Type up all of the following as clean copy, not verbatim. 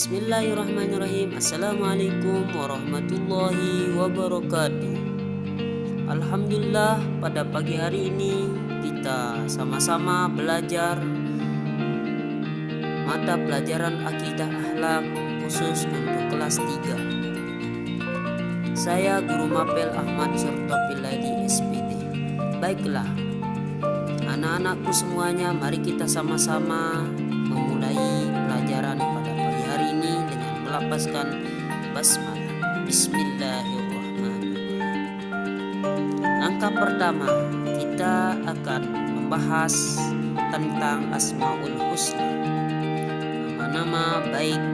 Bismillahirrahmanirrahim. Assalamualaikum warahmatullahi wabarakatuh. Alhamdulillah, pada pagi hari ini kita sama-sama belajar mata pelajaran akidah akhlak khusus untuk kelas 3. Saya Guru Mapel Ahmad Syartopiladi SPD. Baiklah, anak-anakku semuanya, mari kita sama-sama memulai pelajaran pada pagi hari ini dengan melafazkan basmalah. Bismillahirrahmanirrahim. Langkah pertama, kita akan membahas tentang Asmaul Husna, nama-nama baik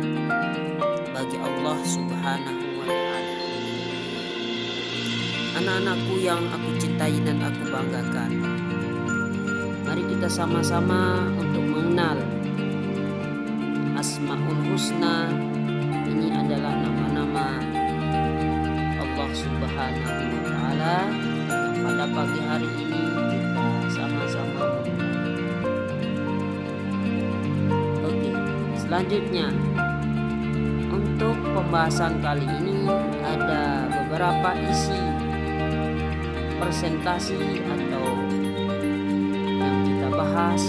bagi Allah Subhanahu wa Ta'ala. Anak-anakku yang aku cintai dan aku banggakan, mari kita sama-sama untuk mengenal Asmaul Husna. Ini adalah nama-nama Allah Subhanahu wa Ta'ala. Pada pagi hari ini kita sama-sama mengenal. Oke, selanjutnya untuk pembahasan kali ini ada beberapa isi presentasi atau yang kita bahas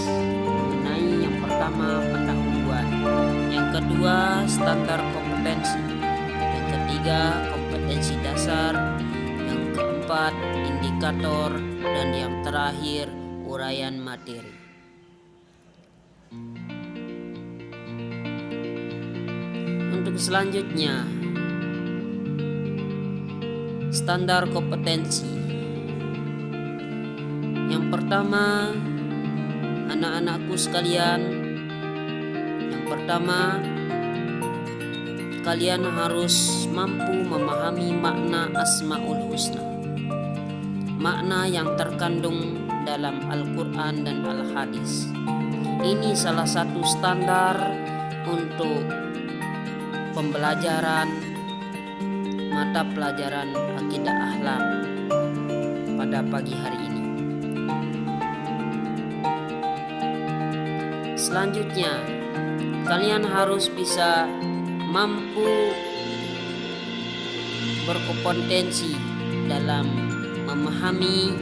mengenai yang pertama pendahuluan, yang kedua standar kompetensi, yang ketiga kompetensi dasar, yang keempat indikator, dan yang terakhir uraian materi. Untuk selanjutnya standar kompetensi. Yang pertama, anak-anakku sekalian, yang pertama, kalian harus mampu memahami makna Asmaul Husna, makna yang terkandung dalam Al-Quran dan Al-Hadis. Ini salah satu standar untuk pembelajaran mata pelajaran akidah akhlak pada pagi hari ini. Selanjutnya, kalian harus bisa mampu berkompetensi dalam memahami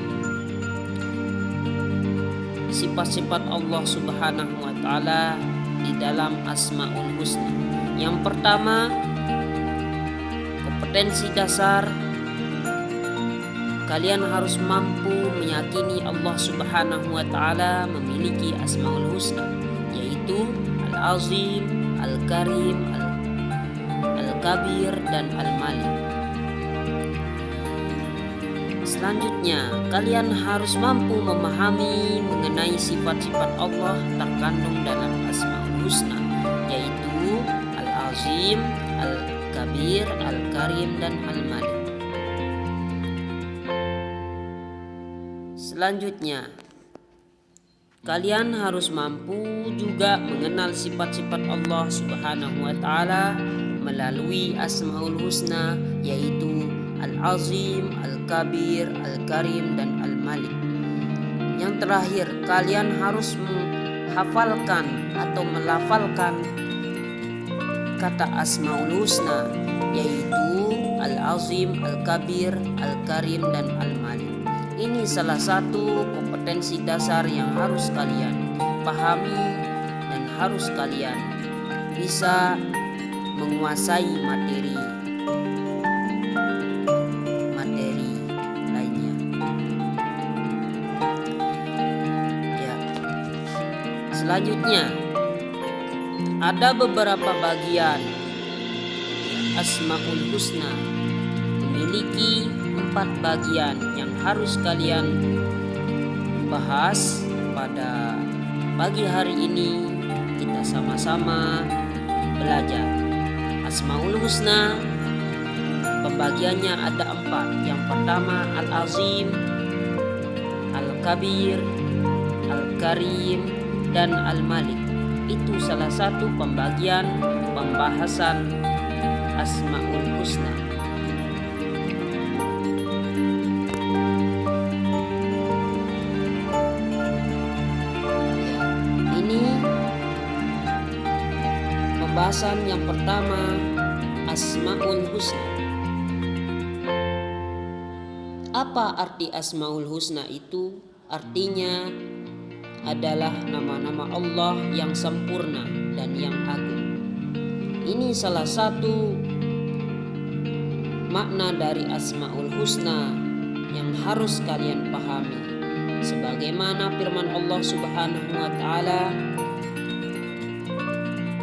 sifat-sifat Allah Subhanahu wa Ta'ala di dalam Asmaul Husna. Yang pertama, kompetensi dasar. Kalian harus mampu meyakini Allah Subhanahu wa Ta'ala memiliki Asmaul Husna, yaitu Al-Azim, Al-Karim, Al-Kabir, dan Al-Malik. Selanjutnya, kalian harus mampu memahami mengenai sifat-sifat Allah terkandung dalam Asmaul Husna, yaitu Al-Azim, Al-Kabir, Al-Karim, dan Al-Malik. Selanjutnya, kalian harus mampu juga mengenal sifat-sifat Allah Subhanahu wa Ta'ala melalui Asmaul Husna, yaitu Al-Azim, Al-Kabir, Al-Karim, dan Al-Malik. Yang terakhir, kalian harus menghafalkan atau melafalkan kata Asmaul Husna, yaitu Al-Azim, Al-Kabir, Al-Karim, dan Al-Malik. Ini salah satu kompetensi dasar yang harus kalian pahami dan harus kalian bisa menguasai materi lainnya. Ya. Selanjutnya, ada beberapa bagian Asmaul Husna memiliki 4 bagian yang harus kalian bahas pada pagi hari ini. Kita sama-sama belajar Asmaul Husna. Pembagiannya ada 4. Yang pertama Al-Azim, Al-Kabir, Al-Karim, dan Al-Malik. Itu salah satu pembahasan Asmaul Husna. Pembahasan yang pertama, Asmaul Husna. Apa arti Asmaul Husna itu? Artinya adalah nama-nama Allah yang sempurna dan yang agung. Ini salah satu makna dari Asmaul Husna yang harus kalian pahami. Sebagaimana firman Allah Subhanahu wa taala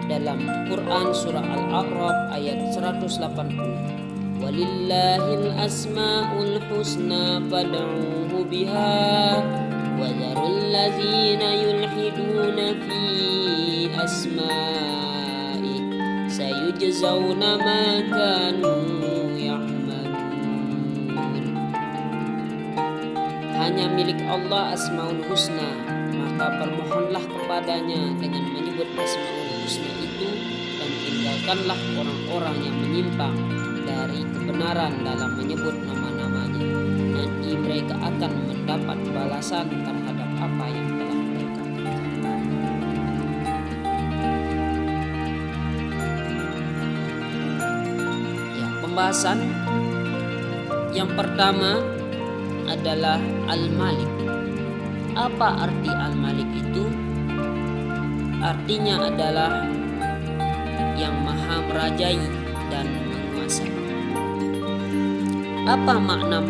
dalam Quran surah Al-A'raf ayat 180. Walillahil asmaul husna fad'uhu biha wa dharul ladzina yulhiduna fi asma'i sayujzauna ma kanu ya'malun. Hanya milik Allah Asmaul Husna, maka bermohonlah kepadanya dengan menyebut Asmaul Husna itu, dan tinggalkanlah orang-orang yang menyimpang dari kebenaran dalam menyebut nama-namanya. Nanti mereka akan mendapat balasan terhadap apa yang telah mereka kerjakan. Ya, pembahasan yang pertama adalah Al-Malik. Apa arti Al-Malik itu? Artinya adalah yang maha merajai dan menguasai. Apa makna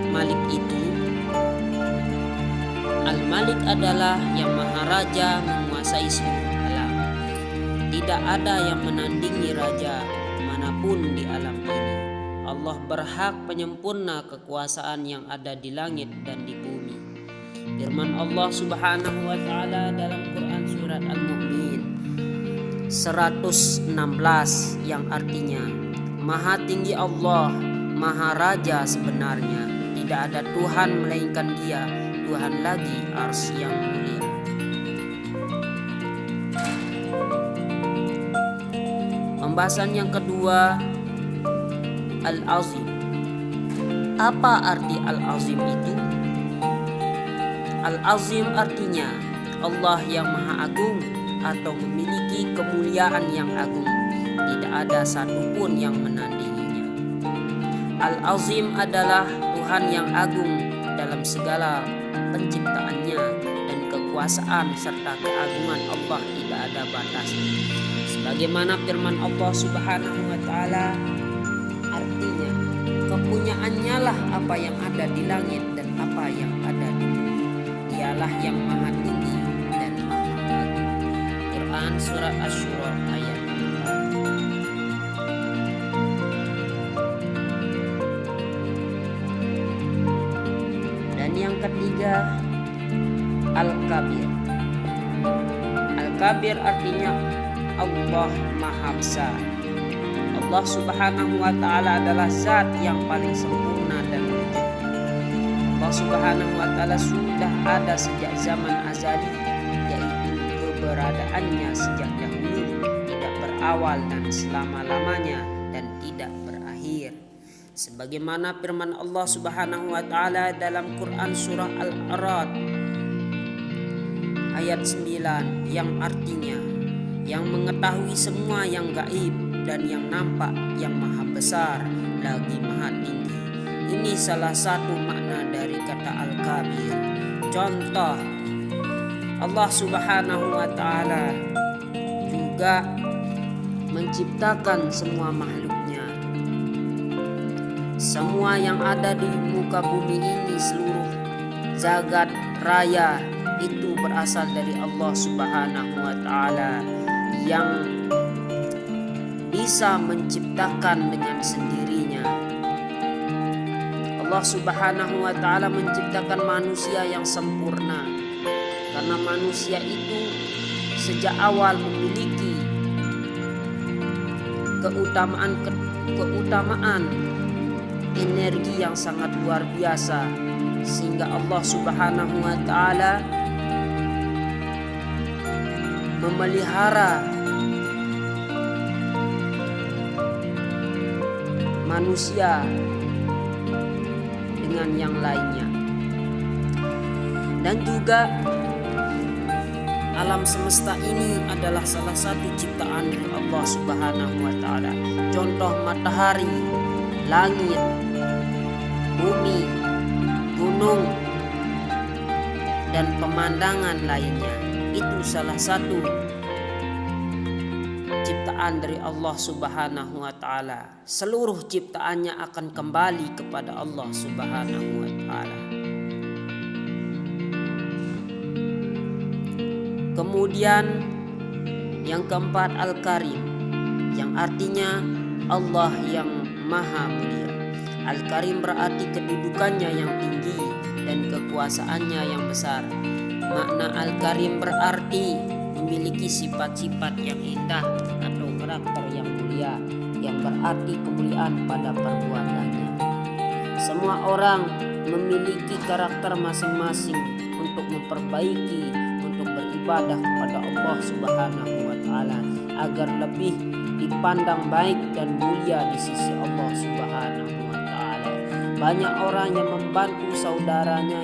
Malik itu? Al-Malik adalah yang maha raja menguasai seluruh alam. Tidak ada yang menandingi raja manapun di alam ini. Allah berhak penyempurna kekuasaan yang ada di langit dan di bumi. Firman Allah Subhanahu wa taala dalam Quran surat Al-Mu'min 116 yang artinya, Maha tinggi Allah, Maha Raja sebenarnya, tidak ada Tuhan melainkan Dia, Tuhan lagi arsy yang mulia. Pembahasan yang kedua, Al-Azim. Apa arti Al-Azim itu? Al-Azim artinya Allah yang maha agung atau memiliki kemuliaan yang agung. Tidak ada satupun yang menandinginya. Al-Azim adalah Tuhan yang agung dalam segala penciptaannya, dan kekuasaan serta keagungan Allah tidak ada batasnya. Sebagaimana firman Allah Subhanahu wa taala, artinya kepunyaannya lah apa yang ada di langit dan apa yang ada di bumi. Dialah yang maha tinggi dan maha agung. Quran surat Asy-Syura ayat 4. Dan yang ketiga, Al-Kabir. Al-Kabir artinya Allah Maha Besar. Allah Subhanahu wa taala adalah zat yang paling sempurna dan wujudnya. Allah Subhanahu wa taala sudah ada sejak zaman azali, yaitu keberadaannya sejak dahulu, tidak berawal dan selama-lamanya, dan tidak berakhir. Sebagaimana firman Allah Subhanahu wa taala dalam Quran surah Al-A'raf ayat 9 yang artinya, yang mengetahui semua yang gaib dan yang nampak, yang maha besar lagi maha tinggi. Ini salah satu makna dari kata Al-Kabir. Contoh, Allah Subhanahu wa taala juga menciptakan semua makhluknya. Semua yang ada di muka bumi ini, seluruh zagat raya, itu berasal dari Allah Subhanahu wa taala yang bisa menciptakan dengan sendirinya. Allah Subhanahu wa taala menciptakan manusia yang sempurna, karena manusia itu sejak awal memiliki keutamaan energi yang sangat luar biasa, sehingga Allah Subhanahu wa taala memelihara manusia dengan yang lainnya. Dan juga alam semesta ini adalah salah satu ciptaan dari Allah Subhanahu wa Ta'ala. Contoh matahari, langit, bumi, gunung, dan pemandangan lainnya, itu salah satu ciptaan dari Allah Subhanahu wa Ta'ala. Seluruh ciptaannya akan kembali kepada Allah Subhanahu wa Ta'ala. Kemudian yang keempat, Al-Karim, yang artinya Allah yang maha mulia. Al-Karim berarti kedudukannya yang tinggi dan kekuasaannya yang besar. Makna Al-Karim berarti memiliki sifat-sifat yang indah atau karakter yang mulia, yang berarti kemuliaan pada perbuatannya. Semua orang memiliki karakter masing-masing untuk memperbaiki, untuk beribadah kepada Allah Subhanahu wa Ta'ala agar lebih dipandang baik dan mulia di sisi Allah Subhanahu wa Ta'ala. Banyak orang yang membantu saudaranya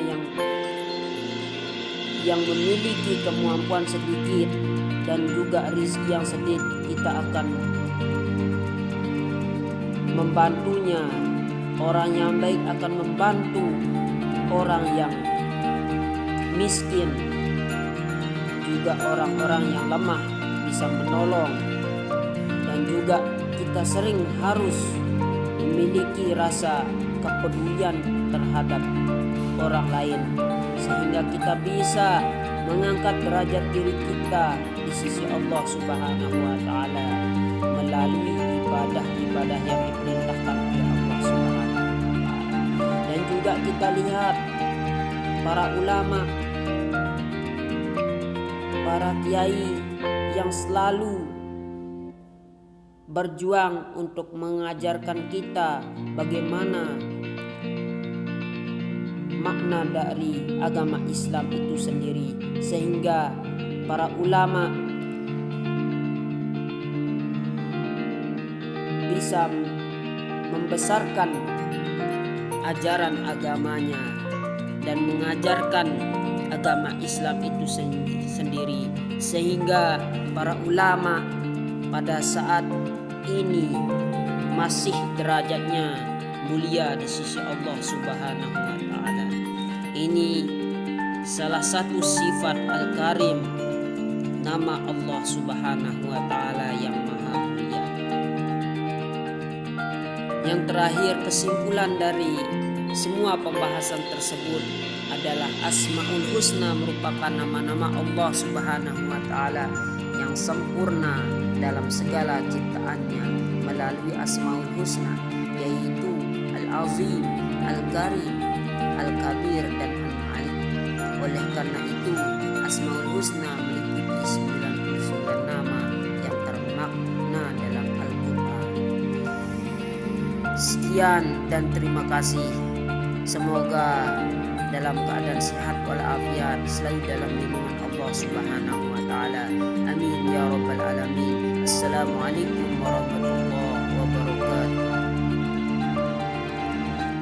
yang memiliki kemampuan sedikit dan juga rezeki yang sedikit, kita akan membantunya. Orang yang baik akan membantu orang yang miskin, juga orang-orang yang lemah bisa menolong. Dan juga kita sering harus memiliki rasa kepedulian terhadap orang lain, sehingga kita bisa mengangkat derajat diri kita di sisi Allah Subhanahu wa Ta'ala melalui ibadah-ibadah yang diperintahkan oleh Allah Subhanahu wa Ta'ala. Dan juga kita lihat para ulama, para kiai yang selalu berjuang untuk mengajarkan kita bagaimana makna dari agama Islam itu sendiri, sehingga para ulama bisa membesarkan ajaran agamanya dan mengajarkan agama Islam itu sendiri, sehingga para ulama pada saat ini masih derajatnya mulia di sisi Allah Subhanahu wa Ta'ala. Ini salah satu sifat Al-Karim, nama Allah Subhanahu wa Ta'ala yang maha mulia. Yang terakhir, kesimpulan dari semua pembahasan tersebut adalah Asmaul Husna merupakan nama-nama Allah Subhanahu wa Ta'ala yang sempurna dalam segala ciptaannya melalui Asmaul Husna, yaitu Al-Azim, Al-Karim, Al-Kabir, dan Al-Malik. Oleh karena itu, Asmaul Husna meliputi 99 nama yang termakna dalam Al-Quran. Sekian dan terima kasih. Semoga dalam keadaan sehat walafiat, selalu dalam lindungan Allah Subhanahu wa Ta'ala. Amin ya rabbal alamin. Assalamualaikum warahmatullahi wabarakatuh.